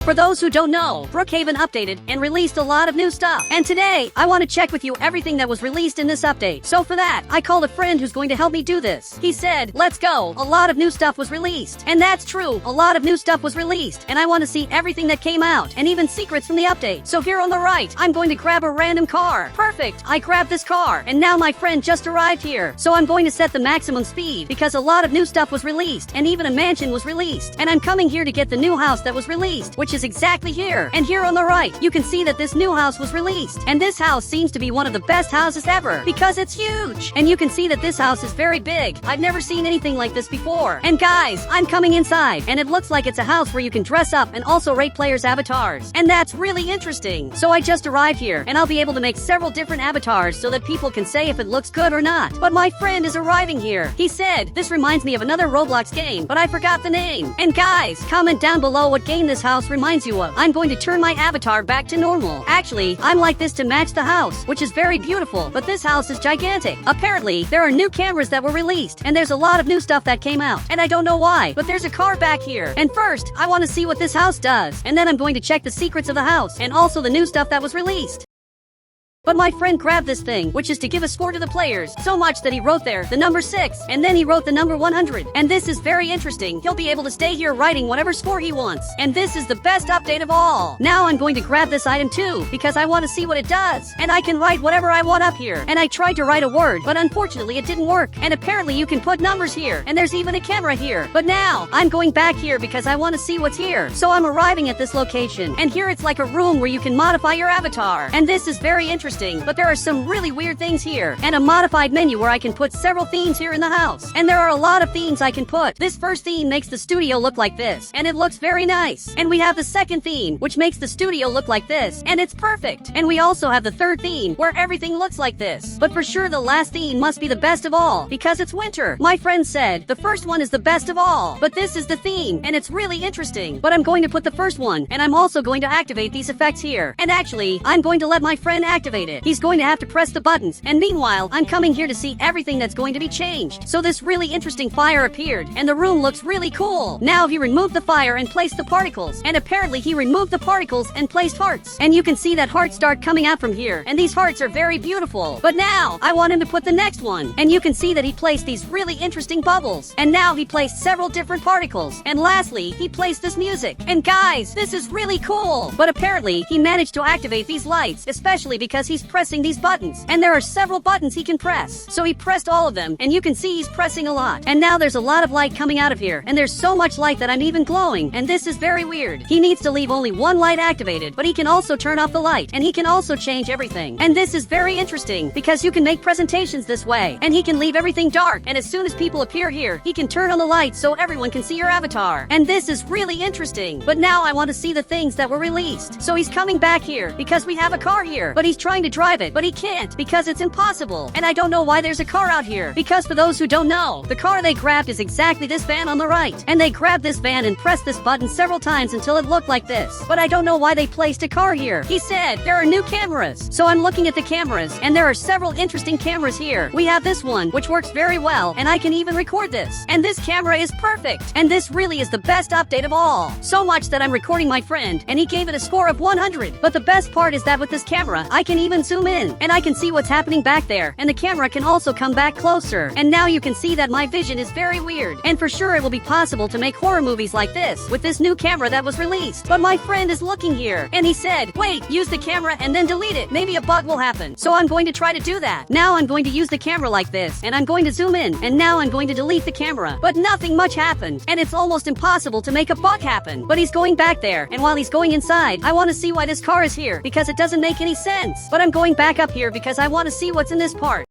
For those who don't know, Brookhaven updated and released a lot of new stuff. And today, I want to check with you everything that was released in this update. So for that, I called a friend who's going to help me do this. He said, let's go. A lot of new stuff was released. And that's true. A lot of new stuff was released. And I want to see everything that came out and even secrets from the update. So here on the right, I'm going to grab a random car. Perfect. I grabbed this car. And now my friend just arrived here. So I'm going to set the maximum speed because a lot of new stuff was released and even a mansion was released. And I'm coming here to get the new house that was released, which is exactly here. And here on the right, you can see that this new house was released. And this house seems to be one of the best houses ever because it's huge. And you can see that this house is very big. I've never seen anything like this before. And guys, I'm coming inside and it looks like it's a house where you can dress up and also rate players' avatars. And that's really interesting. So I just arrived here and I'll be able to make several different avatars so that people can say if it looks good or not. But my friend is arriving here. He said, this reminds me of another Roblox game, but I forgot the name. And guys, comment down below what game this house reminds you of. I'm going to turn my avatar back to normal. Actually, I'm like this to match the house, which is very beautiful, but this house is gigantic. Apparently, there are new cameras that were released, and there's a lot of new stuff that came out, and I don't know why, but there's a car back here. And first, I want to see what this house does, and then I'm going to check the secrets of the house, and also the new stuff that was released. But my friend grabbed this thing, which is to give a score to the players, so much that he wrote there the number 6, and then he wrote the number 100. And this is very interesting. He'll be able to stay here writing whatever score he wants. And this is the best update of all. Now I'm going to grab this item too, because I want to see what it does. And I can write whatever I want up here. And I tried to write a word, but unfortunately it didn't work. And apparently you can put numbers here, and there's even a camera here. But now, I'm going back here because I want to see what's here. So I'm arriving at this location, and here it's like a room where you can modify your avatar. And this is very interesting, but there are some really weird things here, and a modified menu where I can put several themes here in the house. And there are a lot of themes I can put. This first theme makes the studio look like this, and it looks very nice. And we have the second theme, which makes the studio look like this, and it's perfect. And we also have the third theme, where everything looks like this. But for sure the last theme must be the best of all, because it's winter. My friend said, the first one is the best of all, but this is the theme, and it's really interesting. But I'm going to put the first one, and I'm also going to activate these effects here. And actually, I'm going to let my friend activate it. He's going to have to press the buttons, and meanwhile, I'm coming here to see everything that's going to be changed. So this really interesting fire appeared, and the room looks really cool. Now he removed the fire and placed the particles, and apparently he removed the particles and placed hearts. And you can see that hearts start coming out from here, and these hearts are very beautiful. But now, I want him to put the next one, and you can see that he placed these really interesting bubbles. And now he placed several different particles. And lastly, he placed this music. And guys, this is really cool. But apparently, he managed to activate these lights, especially because he's pressing these buttons. And there are several buttons he can press. So he pressed all of them, and you can see he's pressing a lot. And now there's a lot of light coming out of here, and there's so much light that I'm even glowing. And this is very weird. He needs to leave only one light activated, but he can also turn off the light, and he can also change everything. And this is very interesting, because you can make presentations this way. And he can leave everything dark, and as soon as people appear here, he can turn on the lights so everyone can see your avatar. And this is really interesting. But now I want to see the things that were released. So he's coming back here, because we have a car here, but he's trying to drive it, but he can't, because it's impossible. And I don't know why there's a car out here, because for those who don't know, the car they grabbed is exactly this van on the right. And they grabbed this van and pressed this button several times until it looked like this. But I don't know why they placed a car here. He said, there are new cameras. So I'm looking at the cameras, and there are several interesting cameras here. We have this one, which works very well, and I can even record this. And this camera is perfect. And this really is the best update of all. So much that I'm recording my friend, and he gave it a score of 100. But the best part is that with this camera, I can even zoom in, and I can see what's happening back there, and the camera can also come back closer. And now you can see that my vision is very weird. And for sure it will be possible to make horror movies like this with this new camera that was released. But my friend is looking here, and he said, wait, use the camera and then delete it. Maybe a bug will happen. So I'm going to try to do that. Now I'm going to use the camera like this, and I'm going to zoom in, and now I'm going to delete the camera. But nothing much happened, and it's almost impossible to make a bug happen. But he's going back there, and while he's going inside, I want to see why this car is here, because it doesn't make any sense. But I'm going back up here because I want to see what's in this part.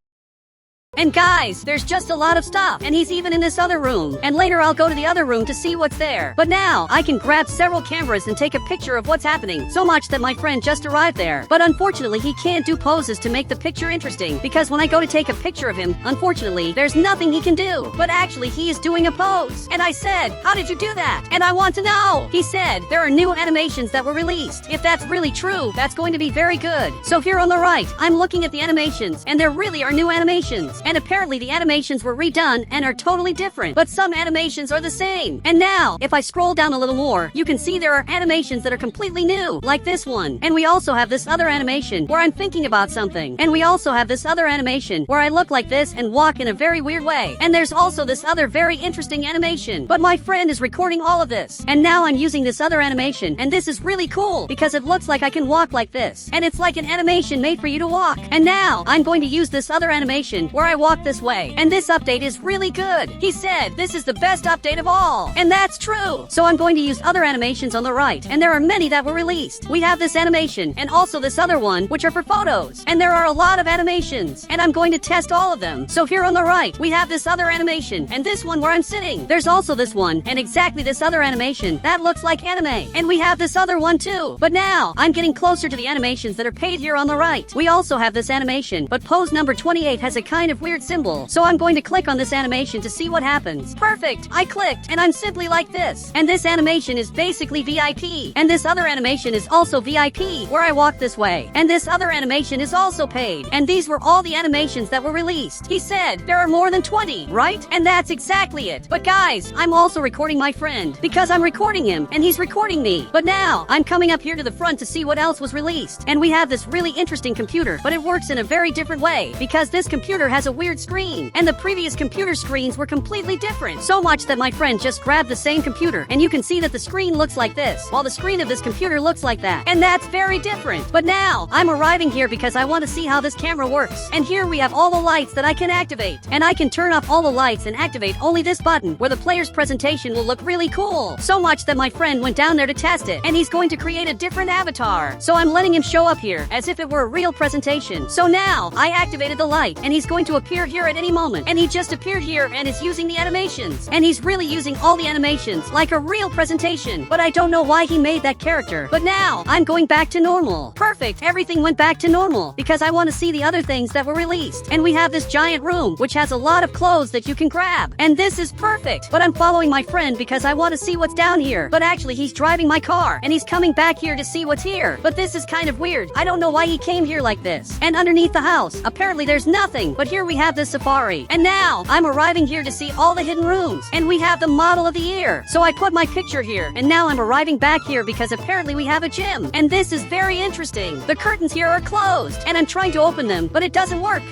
And guys, there's just a lot of stuff, and he's even in this other room. And later I'll go to the other room to see what's there. But now, I can grab several cameras and take a picture of what's happening, so much that my friend just arrived there. But unfortunately, he can't do poses to make the picture interesting, because when I go to take a picture of him, unfortunately, there's nothing he can do. But actually, he is doing a pose. And I said, how did you do that? And I want to know. He said, there are new animations that were released. If that's really true, that's going to be very good. So here on the right, I'm looking at the animations, and there really are new animations. and apparently the animations were redone and are totally different, but some animations are the same. And now, if I scroll down a little more, you can see there are animations that are completely new, like this one. And we also have this other animation where I'm thinking about something. And we also have this other animation where I look like this and walk in a very weird way. And there's also this other very interesting animation. But my friend is recording all of this. And now I'm using this other animation, and this is really cool because it looks like I can walk like this. And it's like an animation made for you to walk. And now I'm going to use this other animation where I walk this way. And this update is really good. He said this is the best update of all. And that's true. So I'm going to use other animations on the right. And there are many that were released. We have this animation and also this other one, which are for photos. And there are a lot of animations. And I'm going to test all of them. So here on the right, we have this other animation and this one where I'm sitting. There's also this one and exactly this other animation that looks like anime. And we have this other one too. But now I'm getting closer to the animations that are paid here on the right. We also have this animation, but pose number 28 has a kind of weird symbol. So I'm going to click on this animation to see what happens. Perfect. I clicked and I'm simply like this. And this animation is basically VIP. And this other animation is also VIP where I walk this way. And this other animation is also paid. And these were all the animations that were released. He said there are more than 20, right? And that's exactly it. But guys, I'm also recording my friend because I'm recording him and he's recording me. But now I'm coming up here to the front to see what else was released. And we have this really interesting computer, but it works in a very different way because this computer has a weird screen and the previous computer screens were completely different. So much that my friend just grabbed the same computer and you can see that the screen looks like this while the screen of this computer looks like that. And that's very different. But now I'm arriving here because I want to see how this camera works. And here we have all the lights that I can activate. And I can turn off all the lights and activate only this button where the player's presentation will look really cool. So much that my friend went down there to test it and he's going to create a different avatar. So I'm letting him show up here as if it were a real presentation. So now I activated the light and he's going to appear here at any moment. And he just appeared here and is using the animations. And he's really using all the animations like a real presentation. But I don't know why he made that character. But now I'm going back to normal. Perfect. Everything went back to normal because I want to see the other things that were released. And we have this giant room which has a lot of clothes that you can grab. And this is perfect. But I'm following my friend because I want to see what's down here. But actually he's driving my car and he's coming back here to see what's here. But this is kind of weird. I don't know why he came here like this. And underneath the house, apparently there's nothing. But here we have this safari. And now I'm arriving here to see all the hidden rooms. And we have the model of the year. So I put my picture here. And now I'm arriving back here because apparently we have a gym. And this is very interesting. The curtains here are closed. And I'm trying to open them, but it doesn't work.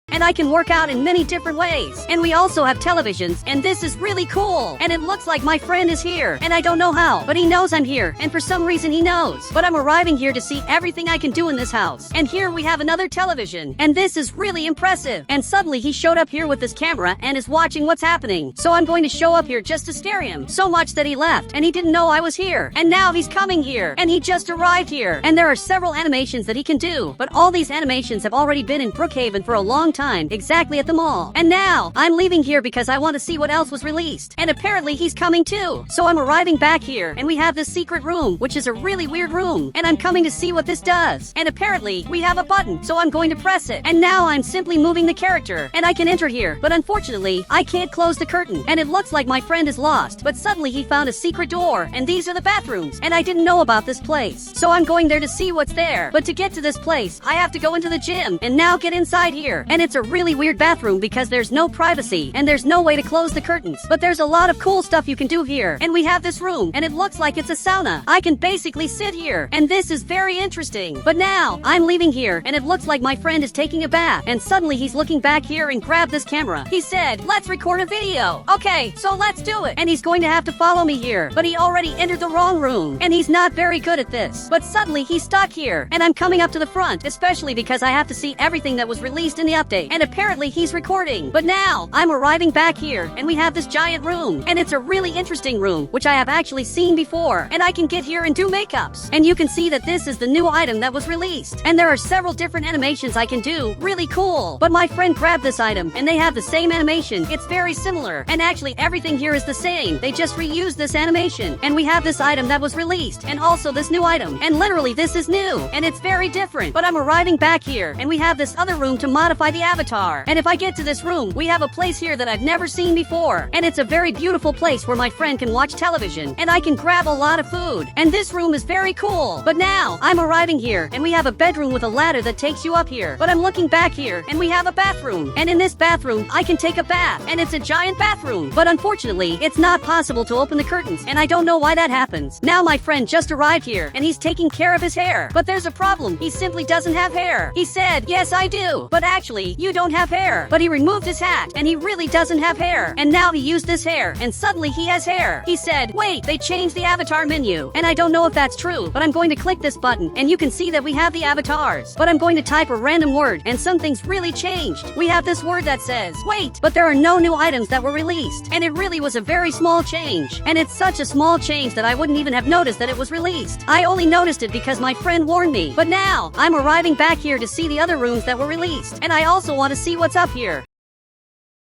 And I can work out in many different ways. And we also have televisions, and this is really cool. And it looks like my friend is here, and I don't know how, but he knows I'm here, and for some reason he knows. But I'm arriving here to see everything I can do in this house. And here we have another television, and this is really impressive. And suddenly he showed up here with this camera and is watching what's happening. So I'm going to show up here just to stare him. So much that he left, and he didn't know I was here. And now he's coming here, and he just arrived here. And there are several animations that he can do, but all these animations have already been in Brookhaven for a long time, exactly at the mall. And now I'm leaving here because I want to see what else was released. And apparently he's coming too. So I'm arriving back here and we have this secret room, which is a really weird room. And I'm coming to see what this does. And apparently we have a button, so I'm going to press it. And now I'm simply moving the character and I can enter here. But unfortunately, I can't close the curtain. And it looks like my friend is lost. But suddenly he found a secret door and these are the bathrooms. And I didn't know about this place. So I'm going there to see what's there. But to get to this place, I have to go into the gym and now get inside here. And it's a really weird bathroom because there's no privacy and there's no way to close the curtains. But there's a lot of cool stuff you can do here. And we have this room and it looks like it's a sauna. I can basically sit here and this is very interesting. But now I'm leaving here and it looks like my friend is taking a bath and suddenly he's looking back here and grabbed this camera. He said, let's record a video. Okay, so let's do it. And he's going to have to follow me here. But he already entered the wrong room and he's not very good at this. But suddenly he's stuck here and I'm coming up to the front, especially because I have to see everything that was released in the update. And apparently he's recording. But now I'm arriving back here and we have this giant room and it's a really interesting room which I have actually seen before and I can get here and do makeups. And you can see that this is the new item that was released. And there are several different animations I can do. Really cool. But my friend grabbed this item and they have the same animation. It's very similar. And actually everything here is the same. They just reused this animation. And we have this item that was released and also this new item. And literally this is new and it's very different. But I'm arriving back here and we have this other room to modify the avatar. And if I get to this room, we have a place here that I've never seen before. And it's a very beautiful place where my friend can watch television. And I can grab a lot of food. And this room is very cool. But now, I'm arriving here, and we have a bedroom with a ladder that takes you up here. But I'm looking back here, and we have a bathroom. And in this bathroom, I can take a bath. And it's a giant bathroom. But unfortunately, it's not possible to open the curtains. And I don't know why that happens. Now my friend just arrived here, and he's taking care of his hair. But there's a problem. He simply doesn't have hair. He said, yes, I do. But actually, you don't have hair. But he removed his hat, and he really doesn't have hair. And now he used this hair, and suddenly he has hair. He said, wait, they changed the avatar menu. And I don't know if that's true, but I'm going to click this button, and you can see that we have the avatars. But I'm going to type a random word, and something's really changed. We have this word that says, wait, but there are no new items that were released. And it really was a very small change. And it's such a small change that I wouldn't even have noticed that it was released. I only noticed it because my friend warned me. But now, I'm arriving back here to see the other rooms that were released. And I also want to see what's up here.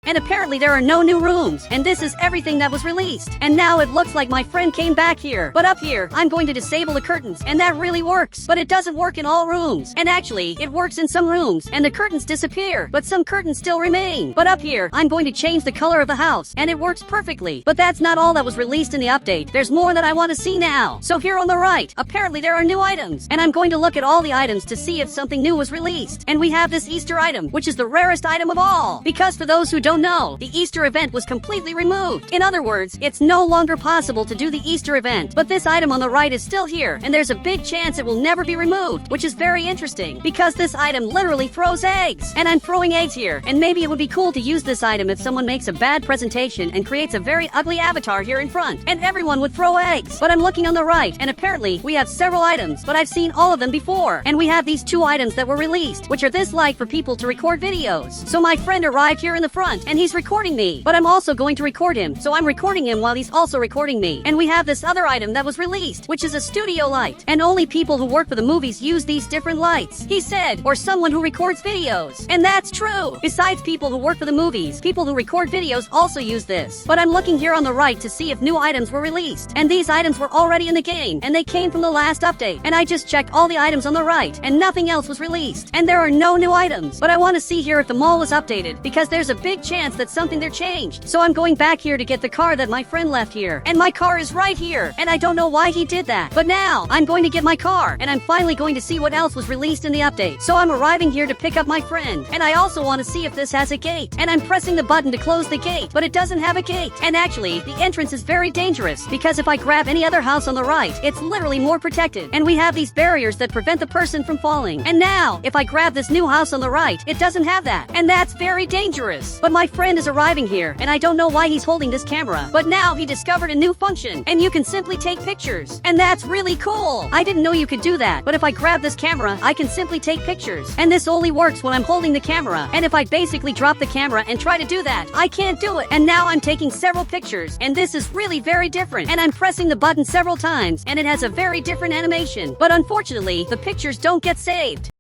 And apparently there are no new rooms, and this is everything that was released. And now it looks like my friend came back here. But up here, I'm going to disable the curtains, and that really works. But it doesn't work in all rooms. And actually, it works in some rooms, and the curtains disappear, but some curtains still remain. But up here, I'm going to change the color of the house, and it works perfectly. But that's not all that was released in the update. There's more that I want to see now. So here on the right, apparently there are new items, and I'm going to look at all the items to see if something new was released. And we have this Easter item, which is the rarest item of all. Because for those who don't know, the Easter event was completely removed. In other words, it's no longer possible to do the Easter event. But this item on the right is still here, and there's a big chance it will never be removed, which is very interesting, because this item literally throws eggs. And I'm throwing eggs here, and maybe it would be cool to use this item if someone makes a bad presentation and creates a very ugly avatar here in front, and everyone would throw eggs. But I'm looking on the right, and apparently we have several items, but I've seen all of them before. And we have these two items that were released, which are this light for people to record videos. So my friend arrived here in the front, and he's recording me, but I'm also going to record him, so I'm recording him while he's also recording me. And we have this other item that was released, which is a studio light, and only people who work for the movies use these different lights, he said, or someone who records videos. And that's true. Besides people who work for the movies, people who record videos also use this. But I'm looking here on the right to see if new items were released, and these items were already in the game, and they came from the last update. And I just checked all the items on the right, and nothing else was released, and there are no new items. But I want to see here if the mall is updated, because there's a big chance that something there changed. So I'm going back here to get the car that my friend left here. And my car is right here. And I don't know why he did that. But now, I'm going to get my car. And I'm finally going to see what else was released in the update. So I'm arriving here to pick up my friend. And I also want to see if this has a gate. And I'm pressing the button to close the gate. But it doesn't have a gate. And actually, the entrance is very dangerous. Because if I grab any other house on the right, it's literally more protected. And we have these barriers that prevent the person from falling. And now, if I grab this new house on the right, it doesn't have that. And that's very dangerous. But my friend is arriving here. And I don't know why he's holding this camera, but now he discovered a new function, and you can simply take pictures. And that's really cool. I didn't know you could do that, but if I grab this camera, I can simply take pictures. And this only works when I'm holding the camera. And if I basically drop the camera and try to do that, I can't do it. And now I'm taking several pictures, and this is really very different. And I'm pressing the button several times, and it has a very different animation. But unfortunately, the pictures don't get saved.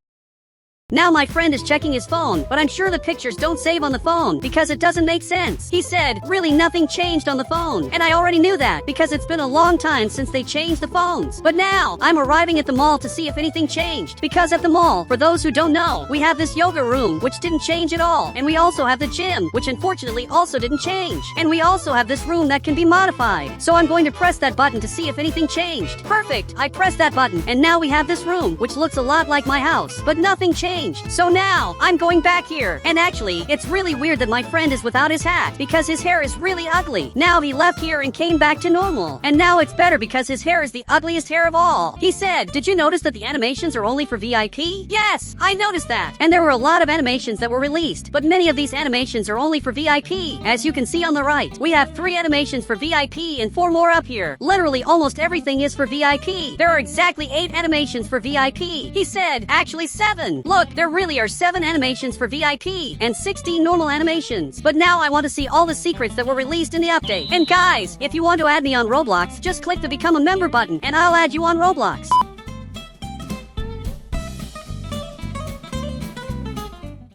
Now my friend is checking his phone, but I'm sure the pictures don't save on the phone because it doesn't make sense. He said, really nothing changed on the phone. And I already knew that because it's been a long time since they changed the phones. But now, I'm arriving at the mall to see if anything changed. Because at the mall, for those who don't know, we have this yoga room, which didn't change at all. And we also have the gym, which unfortunately also didn't change. And we also have this room that can be modified. So I'm going to press that button to see if anything changed. Perfect! I pressed that button, and now we have this room, which looks a lot like my house. But nothing changed. So now, I'm going back here. And actually, it's really weird that my friend is without his hat, because his hair is really ugly. Now he left here and came back to normal. And now it's better because his hair is the ugliest hair of all. He said, did you notice that the animations are only for VIP? Yes, I noticed that. And there were a lot of animations that were released, but many of these animations are only for VIP. As you can see on the right, we have 3 animations for VIP and 4 more up here. Literally almost everything is for VIP. There are exactly 8 animations for VIP. He said, actually 7. Look, there really are 7 animations for VIP and 16 normal animations. But now I want to see all the secrets that were released in the update. And guys, if you want to add me on Roblox, just click the become a member button and I'll add you on Roblox.